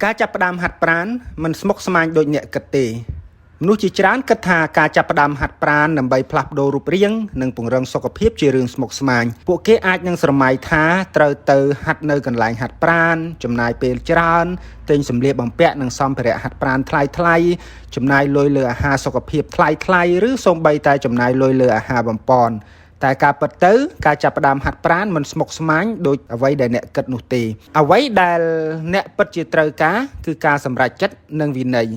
ការចាប់ផ្ដើមហាត់ប្រាណមិនស្មុគស្មាញដូចអ្នកគិតទេមនុស្សជាច្រើនគិតថាការចាប់ផ្ដើមហាត់ប្រាណដើម្បីផ្លាស់ប្ដូររូបរាងនិងពង្រឹងសុខភាពជារឿងស្មុគស្មាញពួកគេអាចនឹងស្រមៃថាត្រូវទៅហាត់នៅកន្លែងហាត់ប្រាណចំណាយពេលច្រើនទិញសម្លៀកបំពាក់និងសម្ភារៈហាត់ប្រាណថ្លៃៗចំណាយលុយលើអាហារសុខភាពថ្លៃៗឬសូម្បីតែចំណាយលុយលើអាហារបំប៉នតែការពិតទៅការចាប់ផ្ដើមហាត់ប្រាណមិនស្មុគស្មាញដូចអ្វីដែលអ្នកគិតនោះទេអ្វីដែលអ្នកពិតជាត្រូវការគឺការសម្រេចចិត្តនិងវិន័យ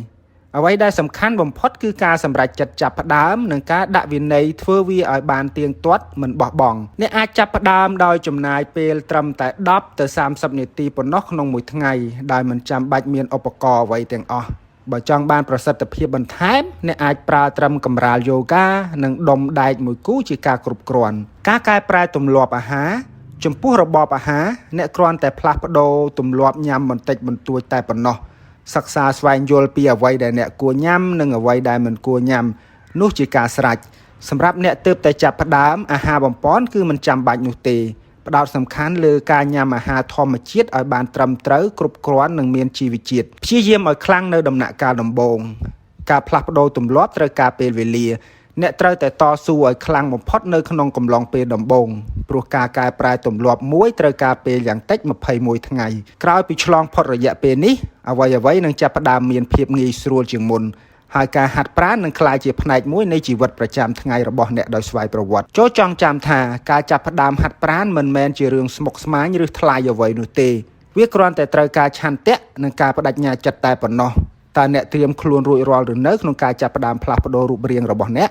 អ្វីដែលសំខាន់បំផុតគឺការសម្រេចចិត្តចាប់ផ្ដើមនិងការដាក់វិន័យធ្វើវាឲ្យបានទៀងទាត់មិនបោះបង់អ្នកអាចចាប់ផ្ដើមដោយចំណាយពេលត្រឹមតែ10ទៅ30នាទីប៉ុណ្ណោះក្នុងមួយថ្ងៃដោយមិនចាំបាច់មានឧបករណ៍អ្វីទាំងអស់បើចង់បានប្រសិទ្ធភាពបន្ថែមអ្នកអាចប្រើត្រឹមកម្រាលយូហ្គានិងដុំដែកមួយគូជាការគ្រប់គ្រាន់ការកែប្រែទម្លាប់អាហារចំពោះរបបអាហារអ្នកគ្រាន់តែផ្លាស់ប្ដូរទម្លាប់ញ៉ាំបន្តិចបន្តួចតែប៉ុណ្ណោះសិក្សាស្វែងយល់ពីអ្វីដែលអ្នកគួរញ៉ាំនិងអ្វីដែលមិនគួរញ៉ាំនោះជាការស្រេចសម្រាប់អ្នកទើបតែចាប់ផ្ដើមអាហារបំប៉នគឺមិនចាំបាច់នោះទេផ្ដោតសំខាន់លើការញ៉ាំអាហារធម្មជាតិឲ្យបានត្រឹមត្រូវគ្រប់គ្រាន់និងមានជីវជាតិព្យាយាមឲ្យខ្លាំងនៅដំណាក់កាលដំបូងការផ្លាស់ប្ដូរទម្លាប់ត្រូវការពេលវេលាអ្នកត្រូវតែតស៊ូឲ្យខ្លាំងបំផុតនៅក្នុងកំឡុងពេលដំបូងព្រោះការកែប្រែទម្លាប់មួយត្រូវការពេលយ៉ាងតិច21ថ្ងៃក្រោយពីឆ្លងផុតរយៈពេលនេះអ្វីៗនឹងចាប់ផ្ដើមមានភាពងាយស្រួលជាងមុនហើយការហាត់ប្រាណនឹងក្លាយជាផ្នែកមួយនៃជីវិតប្រចាំថ្ងៃរបស់អ្នកដោយស្វ័យប្រវត្តិចូលចងចាំថាការចាប់ផ្ដើមហាត់ប្រាណមិនមែនជារឿងស្មុគស្មាញឬថ្លៃអ្វីនោះទេវាគ្រាន់តែត្រូវការឆន្ទៈនិងការបដិញ្ញាចិត្តតែប៉ុណ្ណោះតើអ្នកត្រៀមខ្លួនរួចរាល់ឬនៅក្នុងការចាប់ផ្ដើមផ្លាស់ប្ដូររូបរាងរបស់អ្នក